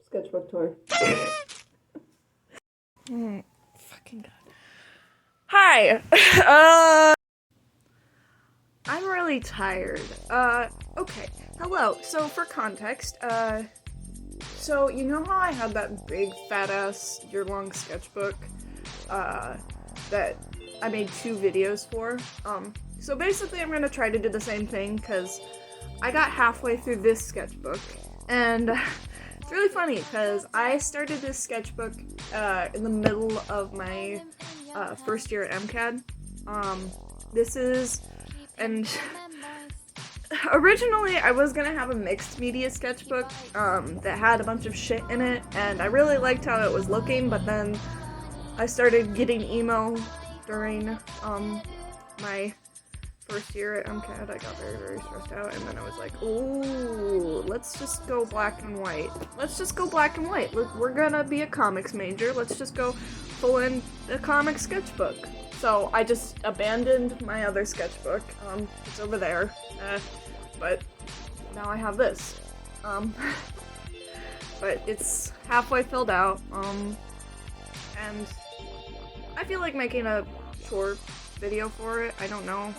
Sketchbook Tour. Fucking God. Hi! I'm really tired. Okay. Hello. So, for context, so you know how I had that big fat-ass year-long sketchbook, that I made 2 videos for? So basically I'm gonna try to do the same thing, because I got halfway through this sketchbook, and it's really funny, because I started this sketchbook, in the middle of my, first year at MCAD. And originally I was gonna have a mixed media sketchbook, that had a bunch of shit in it, and I really liked how it was looking, but then I started getting emo during, my first year at MCAD. I got very, very stressed out, and then I was like, ooh, let's just go black and white. Let's just go black and white. We're gonna be a comics major. Let's just go pull in a comic sketchbook. So I just abandoned my other sketchbook. It's over there. But now I have this. But it's halfway filled out. And I feel like making a short video for it. I don't know.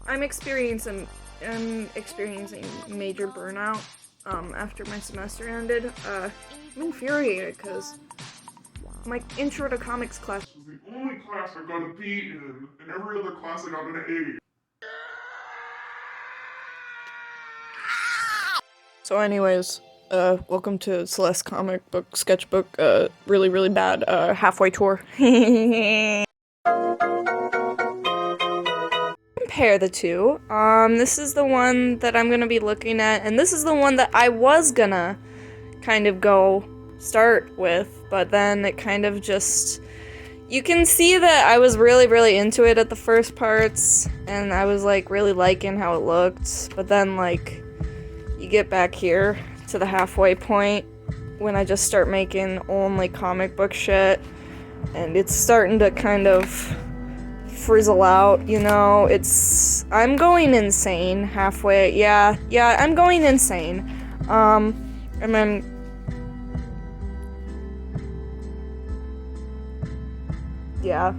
I'm experiencing major burnout after my semester ended. I'm infuriated because my intro to comics class was the only class I got a B in, and every other class I got an A. So anyways, welcome to Celeste comic book sketchbook, really, really bad, halfway tour. Compare the two. This is the one that I'm gonna be looking at, and this is the one that I was gonna kind of go start with, but then it kind of just... You can see that I was really, really into it at the first parts, and I was, like, really liking how it looked, but then, like, you get back here to the halfway point when I just start making only comic book shit, and it's starting to kind of frizzle out, you know? I'm going insane halfway. Yeah, I'm going insane. And then yeah.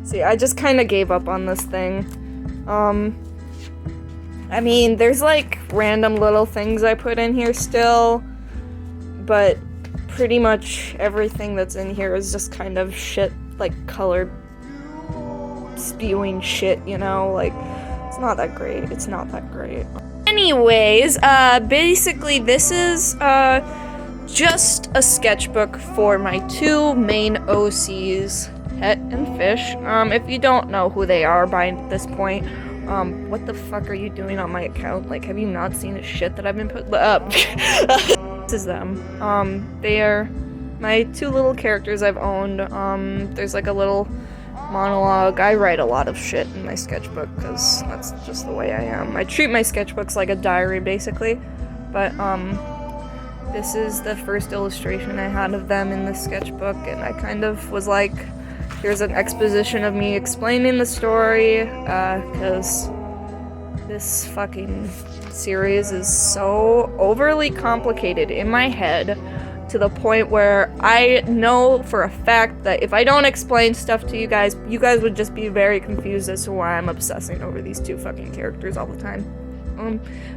See, I just kind of gave up on this thing. I mean, there's like random little things I put in here still, but pretty much everything that's in here is just kind of shit, like colored spewing shit, you know? Like, it's not that great. It's not that great. Anyways, basically this is, just a sketchbook for my 2 main OCs, Het and Fish. If you don't know who they are by this point, what the fuck are you doing on my account? Like, have you not seen the shit that I've been put up? This is them. They are my 2 little characters I've owned. There's like a little monologue. I write a lot of shit in my sketchbook because that's just the way I am. I treat my sketchbooks like a diary, basically. But, this is the first illustration I had of them in the sketchbook, and I kind of was like, here's an exposition of me explaining the story, because this fucking series is so overly complicated in my head to the point where I know for a fact that if I don't explain stuff to you guys would just be very confused as to why I'm obsessing over these 2 fucking characters all the time.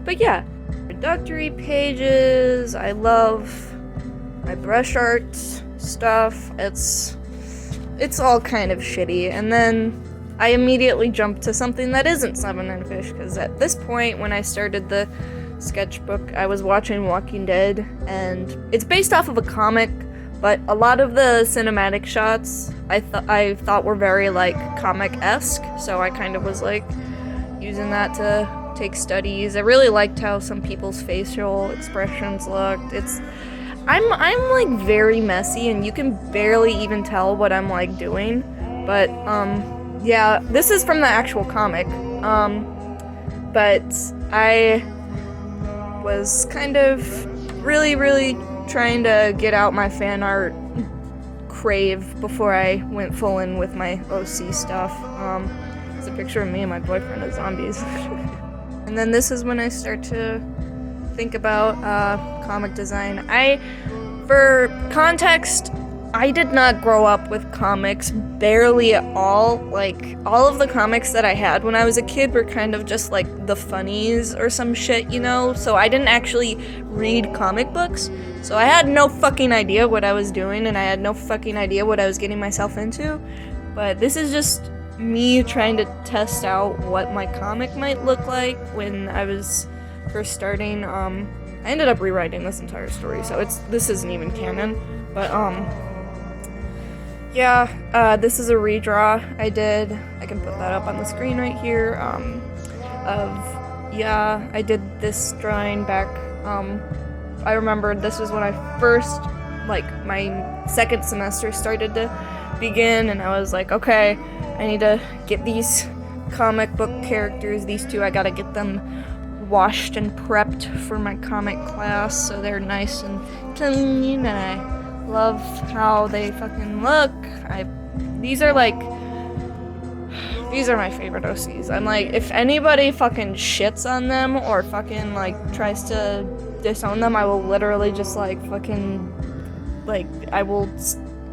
But yeah, introductory pages, I love my brush art stuff, it's all kind of shitty, and then I immediately jumped to something that isn't Seven and Fish, because at this point, when I started the sketchbook, I was watching Walking Dead, and it's based off of a comic, but a lot of the cinematic shots I thought were very, like, comic-esque, so I kind of was, like, using that to take studies. I really liked how some people's facial expressions looked. I'm like very messy, and you can barely even tell what I'm like doing, but yeah, this is from the actual comic, but I was kind of really, really trying to get out my fan art crave before I went full in with my OC stuff. It's a picture of me and my boyfriend as zombies. And then this is when I start to think about comic design. For context, I did not grow up with comics barely at all. Like, all of the comics that I had when I was a kid were kind of just like the funnies or some shit, you know? So I didn't actually read comic books. So I had no fucking idea what I was doing, and I had no fucking idea what I was getting myself into. But this is just me trying to test out what my comic might look like when I was first starting. I ended up rewriting this entire story, so this isn't even canon. But yeah, this is a redraw I did. I can put that up on the screen right here. I did this drawing back. I remember this was when I first, like, my second semester started to begin, and I was like, okay, I need to get these comic book characters, these two, I gotta get them washed and prepped for my comic class so they're nice and clean, and I love how they fucking look. These are my favorite OCs. I'm like, if anybody fucking shits on them or fucking like tries to disown them, I will literally just like fucking, like, I will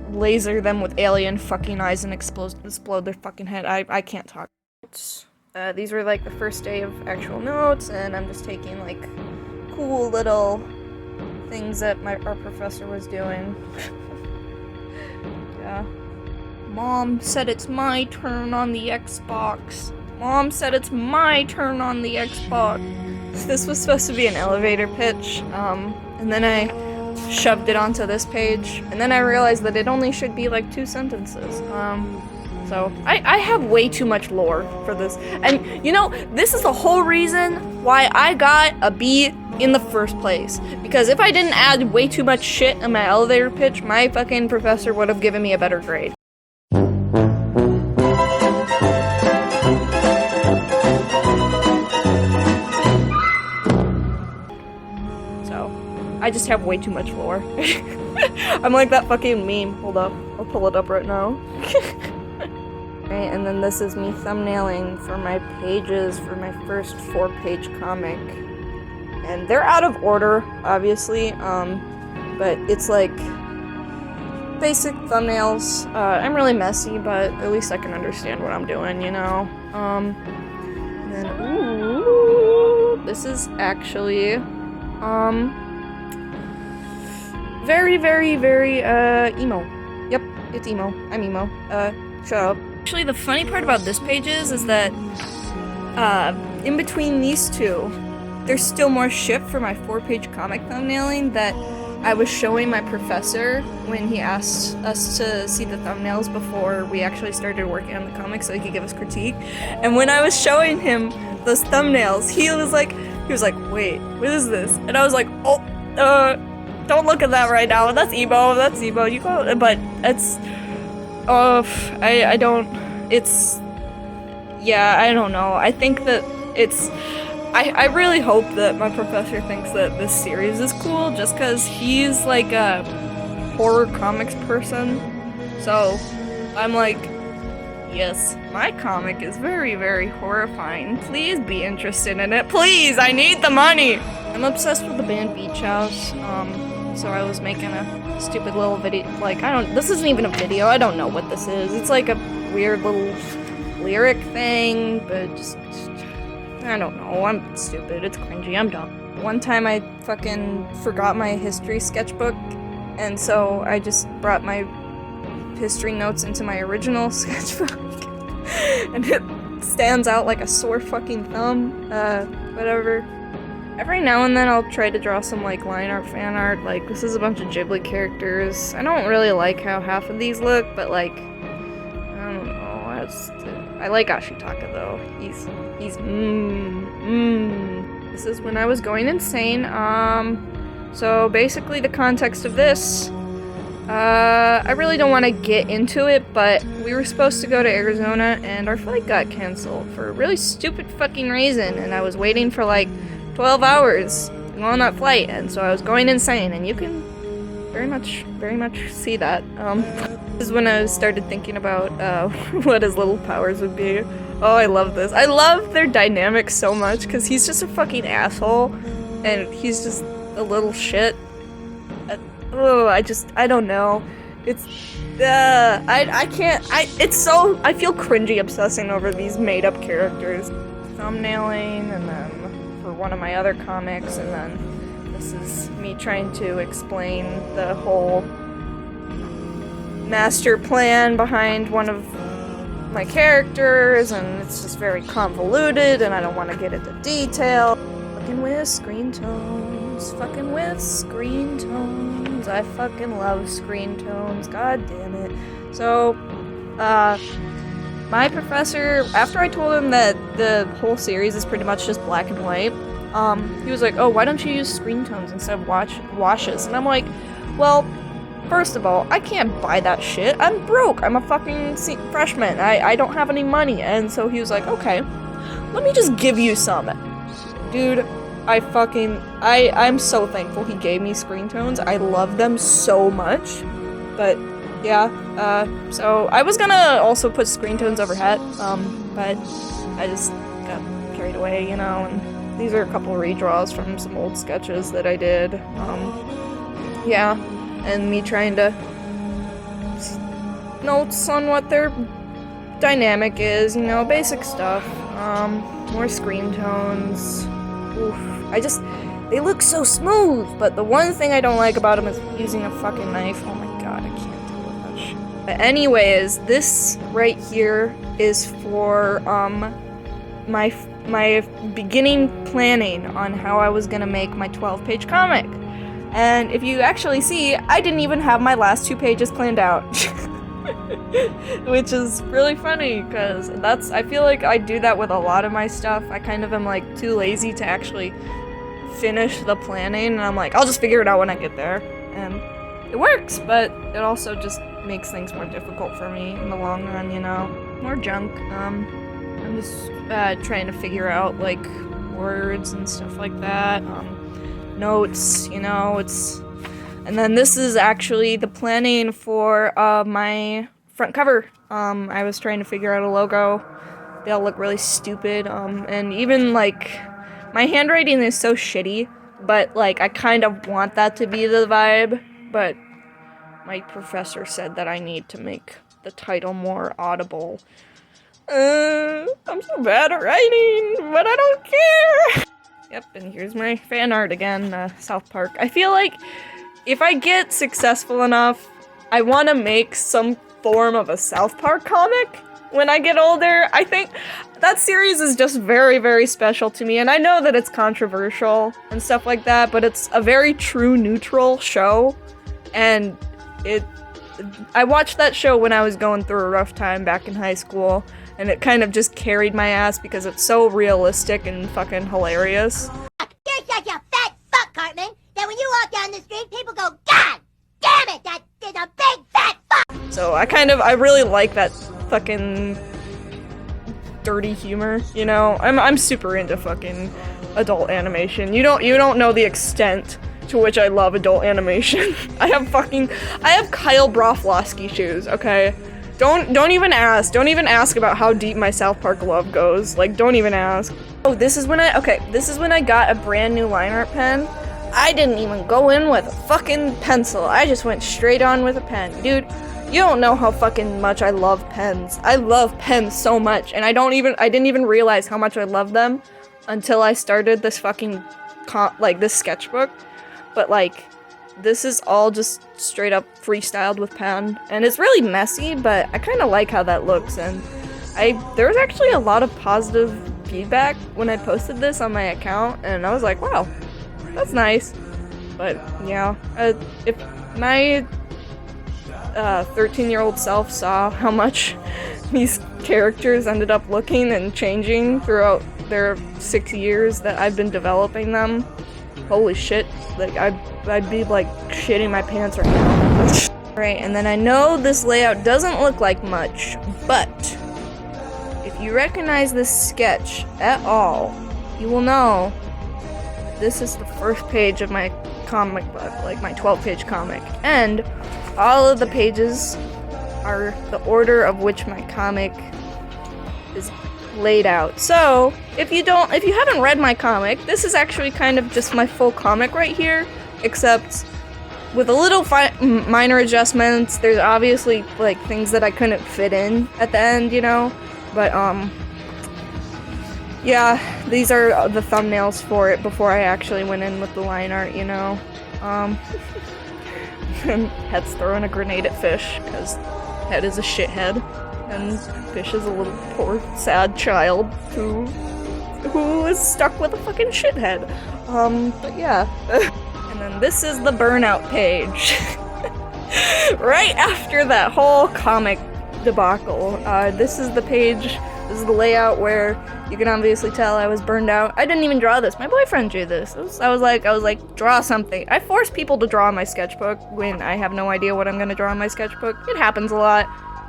laser them with alien fucking eyes and explode their fucking head. I can't talk. These were like the first day of actual notes, and I'm just taking like cool little things that our professor was doing. Yeah. Mom said it's my turn on the Xbox. Mom said it's my turn on the Xbox. This was supposed to be an elevator pitch, and then I shoved it onto this page, and then I realized that it only should be like 2 sentences. So I have way too much lore for this, and you know, this is the whole reason why I got a B in the first place, because if I didn't add way too much shit in my elevator pitch, my fucking professor would have given me a better grade. I just have way too much lore. I'm like that fucking meme. Hold up. I'll pull it up right now. Right, and then this is me thumbnailing for my pages for my first 4-page comic. And they're out of order, obviously, but it's like basic thumbnails. I'm really messy, but at least I can understand what I'm doing, you know? And then, ooh, this is actually, very, very, very, emo. Yep, it's emo. I'm emo. Shut up. Actually, the funny part about this page is that, in between these two, there's still more shit for my 4-page comic thumbnailing that I was showing my professor when he asked us to see the thumbnails before we actually started working on the comic so he could give us critique. And when I was showing him those thumbnails, he was like, wait, what is this? And I was like, oh, don't look at that right now. That's emo. That's emo. You go, but it's. I don't. It's. Yeah, I don't know. I think that it's. I really hope that my professor thinks that this series is cool, just because he's like a horror comics person. So I'm like, yes, my comic is very, very horrifying. Please be interested in it. Please, I need the money. I'm obsessed with the band Beach House. So I was making a stupid little video, like, this isn't even a video, I don't know what this is. It's like a weird little lyric thing, but just, I don't know, I'm stupid, it's cringy, I'm dumb. One time I fucking forgot my history sketchbook, and so I just brought my history notes into my original sketchbook, and it stands out like a sore fucking thumb, whatever. Every now and then I'll try to draw some like line art, fan art, like this is a bunch of Ghibli characters. I don't really like how half of these look, but like, I don't know, I like Ashitaka though. He's This is when I was going insane. So basically the context of this, I really don't want to get into it, but we were supposed to go to Arizona and our flight got canceled for a really stupid fucking reason, and I was waiting for like 12 hours to go on that flight, and so I was going insane, and you can very much see that. This is when I started thinking about what his little powers would be. Oh, I love this. I love their dynamic so much, because he's just a fucking asshole, and he's just a little shit. I don't know. It's, I can't, I feel cringy obsessing over these made-up characters. Thumbnailing, and then for one of my other comics, and then this is me trying to explain the whole master plan behind one of my characters, and it's just very convoluted, and I don't want to get into detail. Fucking with screen tones, fucking with screen tones. I fucking love screen tones, god damn it. So, my professor, after I told him that the whole series is pretty much just black and white, he was like, oh, why don't you use screen tones instead of washes? And I'm like, well, first of all, I can't buy that shit. I'm broke. I'm a fucking freshman. I don't have any money. And so he was like, okay, let me just give you some. Dude, I'm so thankful he gave me screen tones. I love them so much. But, yeah, so I was gonna also put screen tones over het, but I just got carried away, you know, and these are a couple redraws from some old sketches that I did. Yeah. And me trying to notes on what their dynamic is, you know, basic stuff. More screen tones. Oof. They look so smooth, but the one thing I don't like about them is using a fucking knife. Oh my god, I can't deal with that shit. But anyways, this right here is for, my beginning planning on how I was gonna make my 12-page comic. And if you actually see, I didn't even have my last 2 pages planned out. Which is really funny, because I feel like I do that with a lot of my stuff. I kind of am like too lazy to actually finish the planning, and I'm like, I'll just figure it out when I get there. And it works, but it also just makes things more difficult for me in the long run, you know? More junk. I'm just trying to figure out, like, words and stuff like that. Notes, you know, and then this is actually the planning for my front cover. I was trying to figure out a logo. They all look really stupid, and even, like, my handwriting is so shitty, but, like, I kind of want that to be the vibe, but my professor said that I need to make the title more audible. I'm so bad at writing, but I don't care! Yep, and here's my fan art again, South Park. I feel like if I get successful enough, I want to make some form of a South Park comic when I get older. I think that series is just very, very special to me, and I know that it's controversial and stuff like that, but it's a very true neutral show, and I watched that show when I was going through a rough time back in high school, and it kind of just carried my ass because it's so realistic and fucking hilarious. You're such a fat fuck, Cartman, that when you walk down the street, people go, God damn it, that is a big fat fuck! So I really like that fucking dirty humor, you know? I'm super into fucking adult animation. You don't know the extent to which I love adult animation. I have Kyle Broflovsky shoes, okay? Don't even ask. Don't even ask about how deep my South Park love goes. Like, don't even ask. Oh, this is when I got a brand new line art pen. I didn't even go in with a fucking pencil. I just went straight on with a pen. Dude, you don't know how fucking much I love pens. I love pens so much, and I didn't even realize how much I love them until I started this fucking this sketchbook. But like, this is all just straight up freestyled with pen, and it's really messy, but I kind of like how that looks, and there was actually a lot of positive feedback when I posted this on my account, and I was like, wow, that's nice. But yeah, if my 13-year-old self saw how much these characters ended up looking and changing throughout their 6 years that I've been developing them, holy shit, like, I'd be, like, shitting my pants right now. Right, and then I know this layout doesn't look like much, but if you recognize this sketch at all, you will know that this is the first page of my comic book, like my 12-page comic, and all of the pages are the order of which my comic laid out. So, if you haven't read my comic, this is actually kind of just my full comic right here, except with a little minor adjustments. There's obviously, like, things that I couldn't fit in at the end, you know? But, yeah, these are the thumbnails for it before I actually went in with the line art, you know? And Head's throwing a grenade at Fish, because Head is a shithead, and Fish is a little poor, sad child who is stuck with a fucking shithead. But yeah. And then this is the burnout page. Right after that whole comic debacle, this is the page, this is the layout where you can obviously tell I was burned out. I didn't even draw this. My boyfriend drew this. I was like, draw something. I force people to draw my sketchbook when I have no idea what I'm gonna draw in my sketchbook. It happens a lot.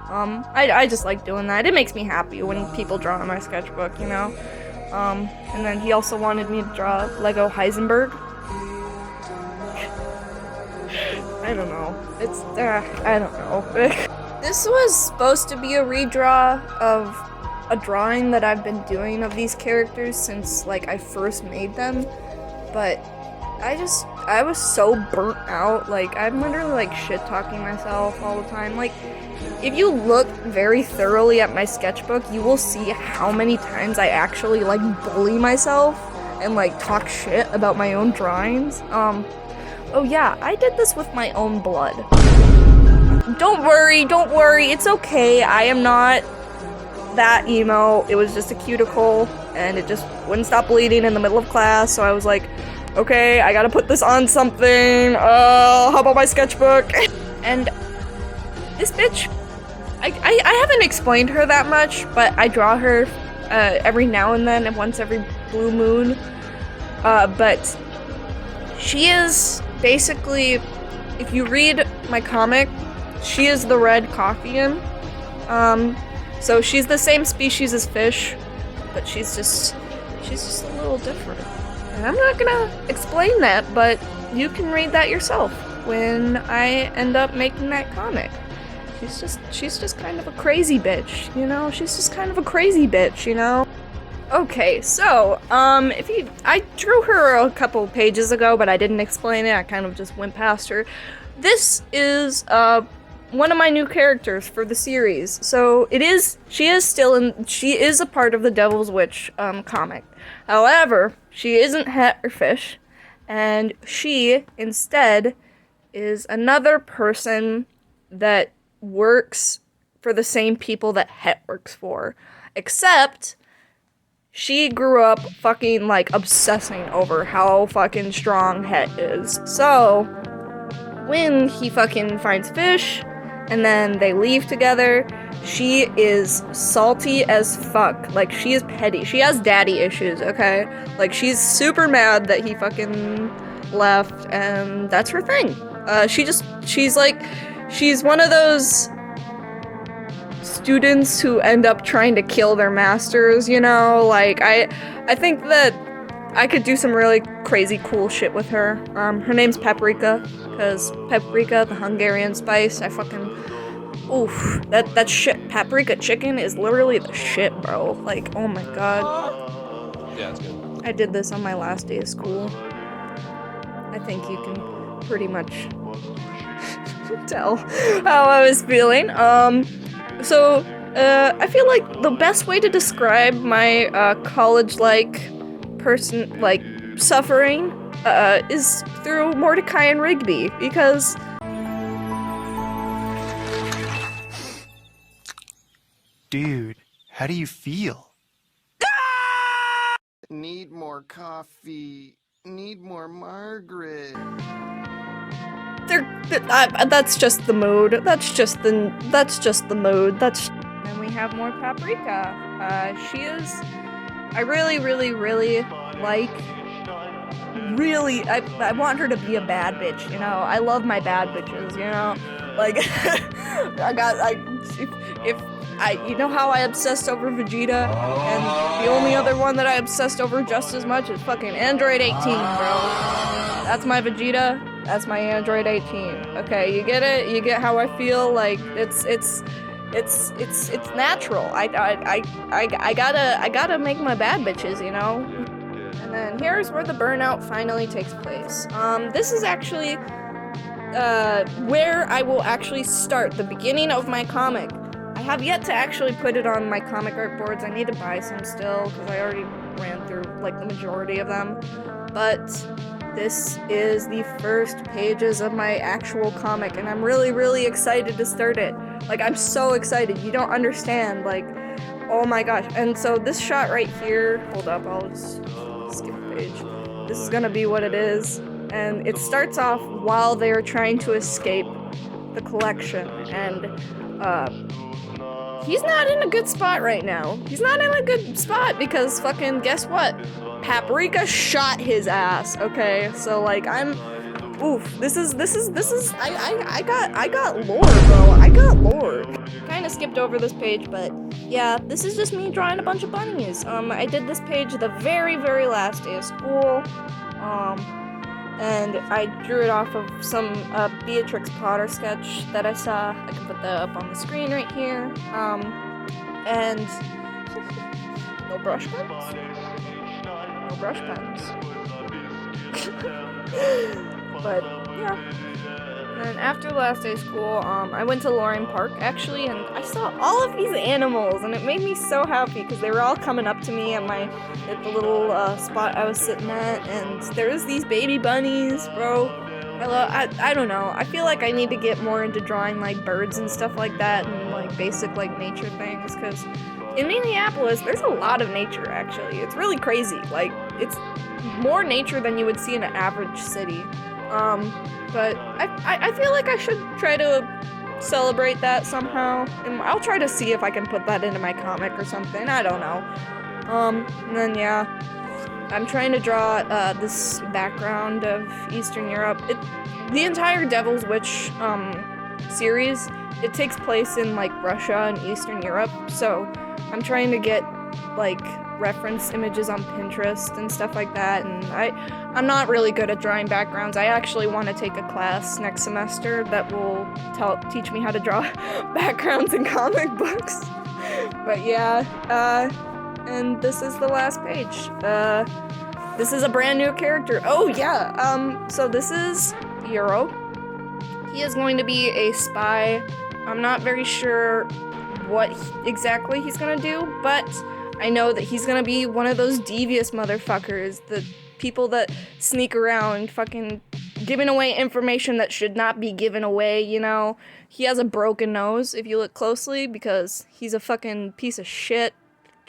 I just like doing that. It makes me happy when people draw in my sketchbook, you know? And then he also wanted me to draw Lego Heisenberg. I don't know. I don't know. This was supposed to be a redraw of a drawing that I've been doing of these characters since, like, I first made them, but I was so burnt out. Like, I'm literally, like, shit-talking myself all the time. Like, if you look very thoroughly at my sketchbook, you will see how many times I actually, like, bully myself and, like, talk shit about my own drawings. Oh yeah, I did this with my own blood. Don't worry, it's okay. I am not that emo. It was just a cuticle, and it just wouldn't stop bleeding in the middle of class, so I was like, okay, I gotta put this on something. How about my sketchbook? And this bitch, I haven't explained her that much, but I draw her every now and then, and once every blue moon. But she is basically, if you read my comic, she is the red Coffeean. So she's the same species as Fish, but she's just a little different. And I'm not gonna explain that, but you can read that yourself when I end up making that comic. She's just kind of a crazy bitch, you know? She's just kind of a crazy bitch, you know? Okay, so, I drew her a couple pages ago, but I didn't explain it, I kind of just went past her. This is, one of my new characters for the series. So, she is a part of the Devil's Witch, comic. However, she isn't Het or Fish, and she, instead, is another person that works for the same people that Het works for. Except, she grew up fucking, like, obsessing over how fucking strong Het is. So, when he fucking finds Fish, and then they leave together, she is salty as fuck. Like, she is petty. She has daddy issues, okay? Like, she's super mad that he fucking left, and that's her thing. She's one of those students who end up trying to kill their masters, you know? Like, I think that I could do some really crazy cool shit with her. Her name's Paprika, because paprika, the Hungarian spice, I fucking... Oof, that shit, paprika chicken is literally the shit, bro. Like, oh my god. Yeah, it's good. I did this on my last day of school. I think you can pretty much tell how I was feeling. So, I feel like the best way to describe my, college-like person, like, suffering, is through Mordecai and Rigby, because... Dude, how do you feel? Need more coffee. Need more Margaret. That's just the mood. That's just the mood. Then we have more Paprika. She is... I really like... Really, I want her to be a bad bitch, you know? I love my bad bitches, you know? Like, you know how I obsessed over Vegeta? And the only other one that I obsessed over just as much is fucking Android 18, bro. That's my Vegeta, that's my Android 18. Okay, you get it? You get how I feel? Like, it's It's natural. I gotta make my bad bitches, you know? And then here's where the burnout finally takes place. This is actually, where I will actually start the beginning of my comic. I have yet to actually put it on my comic art boards. I need to buy some still, because I already ran through, like, the majority of them. But this is the first pages of my actual comic, and I'm really, really excited to start it. Like, I'm so excited. You don't understand. Like, oh my gosh. And so this shot right here, hold up, I'll just skip a page. This is gonna be what it is. And it starts off while they're trying to escape the collection. And, he's not in a good spot right now. He's not in a good spot because fucking guess what? Paprika shot his ass, okay? So like this is I got lore, bro. I got lore. Kinda skipped over this page, but yeah, this is just me drawing a bunch of bunnies. I did this page the very, very last day of school. And I drew it off of some Beatrix Potter sketch that I saw. I can put that up on the screen right here. And no brush pens. No brush pens. But yeah. And after the last day of school, I went to Loring Park actually, and I saw all of these animals, and it made me so happy because they were all coming up to me at the little spot I was sitting at, and there was these baby bunnies, bro. I don't know. I feel like I need to get more into drawing like birds and stuff like that, and like basic like nature things, because in Minneapolis there's a lot of nature actually. It's really crazy. Like it's more nature than you would see in an average city. But I feel like I should try to celebrate that somehow, and I'll try to see if I can put that into my comic or something. I don't know. And then yeah, I'm trying to draw this background of Eastern Europe. The entire Devil's Witch series, it takes place in like Russia and Eastern Europe, so I'm trying to get like reference images on Pinterest and stuff like that, and I'm not really good at drawing backgrounds. I actually want to take a class next semester that will teach me how to draw backgrounds in comic books. But yeah, and this is the last page. This is a brand new character. Oh yeah, so this is Kero. He is going to be a spy. I'm not very sure what exactly he's gonna do, but I know that he's gonna be one of those devious motherfuckers, the people that sneak around fucking giving away information that should not be given away, you know? He has a broken nose, if you look closely, because he's a fucking piece of shit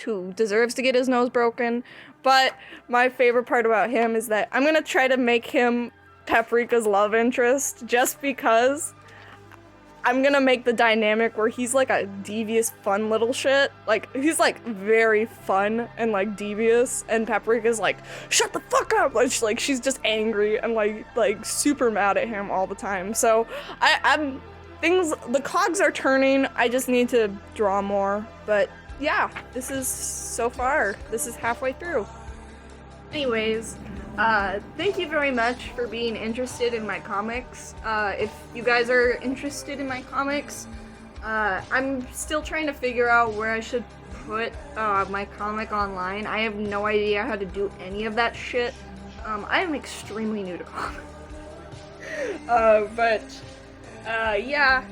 who deserves to get his nose broken. But my favorite part about him is that I'm gonna try to make him Paprika's love interest, just because I'm gonna make the dynamic where he's like a devious, fun little shit. Like, he's like very fun and like devious, and Paprika's like, shut the fuck up! Like she's just angry and like super mad at him all the time. So the cogs are turning. I just need to draw more. But yeah, this is halfway through. Anyways, thank you very much for being interested in my comics. If you guys are interested in my comics, I'm still trying to figure out where I should put my comic online. I have no idea how to do any of that shit. I am extremely new to comics. Yeah,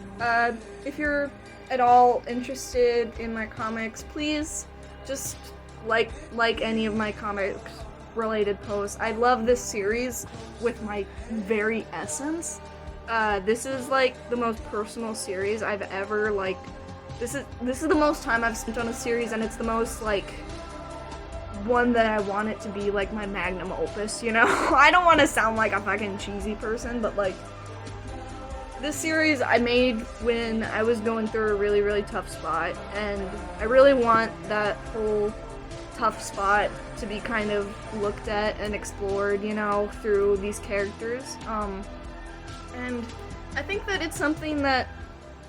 if you're at all interested in my comics, please just like any of my comics related posts. I love this series with my very essence. This is like the most personal series I've ever this is the most time I've spent on a series, and it's the most like one that I want it to be like my magnum opus, you know? I don't want to sound like a fucking cheesy person, but like this series I made when I was going through a really, really tough spot, and I really want that whole tough spot to be kind of looked at and explored, you know, through these characters. And I think that it's something that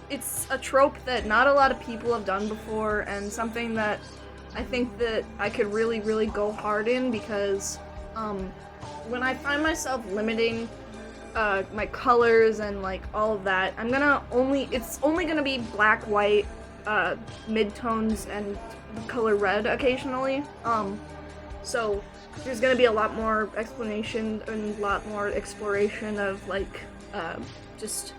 it's a trope that not a lot of people have done before, and something that I think that I could really, really go hard in, because when I find myself limiting my colors and like all of that, it's only gonna be black, white, midtones and color red occasionally. So there's gonna be a lot more explanation and a lot more exploration of like just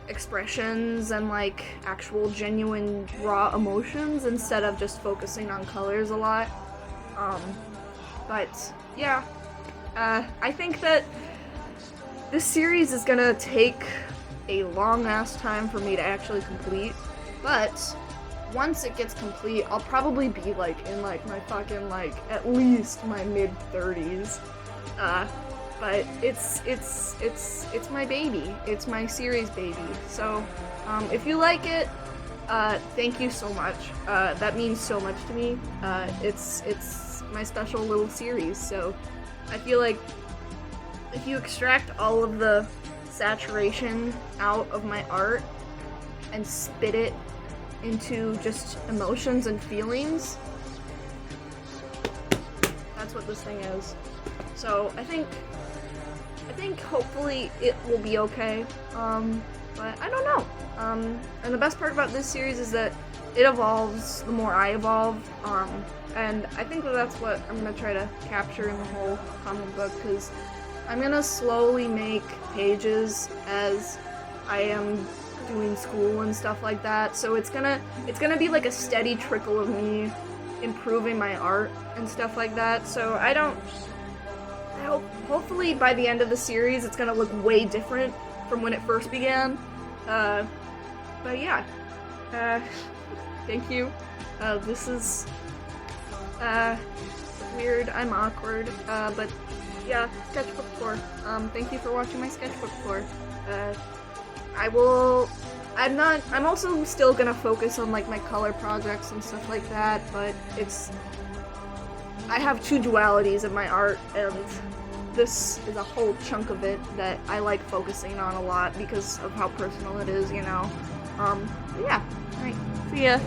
expressions and like actual genuine raw emotions instead of just focusing on colors a lot. But yeah, I think that this series is gonna take a long ass time for me to actually complete, but once it gets complete, I'll probably be like in like my fucking like at least my mid-30s. But it's my baby. It's my series baby. So if you like it, thank you so much. That means so much to me. It's my special little series. So I feel like if you extract all of the saturation out of my art and spit it into just emotions and feelings, that's what this thing is. So I think hopefully it will be okay, but I don't know. And the best part about this series is that it evolves the more I evolve, and I think that's what I'm gonna try to capture in the whole comic book, because I'm gonna slowly make pages as I am doing school and stuff like that, so it's gonna be like a steady trickle of me improving my art and stuff like that. So hopefully by the end of the series it's gonna look way different from when it first began. But yeah, thank you. This is weird, I'm awkward, but yeah, Sketchbook Tour. Thank you for watching my Sketchbook Tour. I'm also still gonna focus on like my color projects and stuff like that, but I have two dualities in my art, and this is a whole chunk of it that I like focusing on a lot because of how personal it is, you know. Yeah, alright, see ya.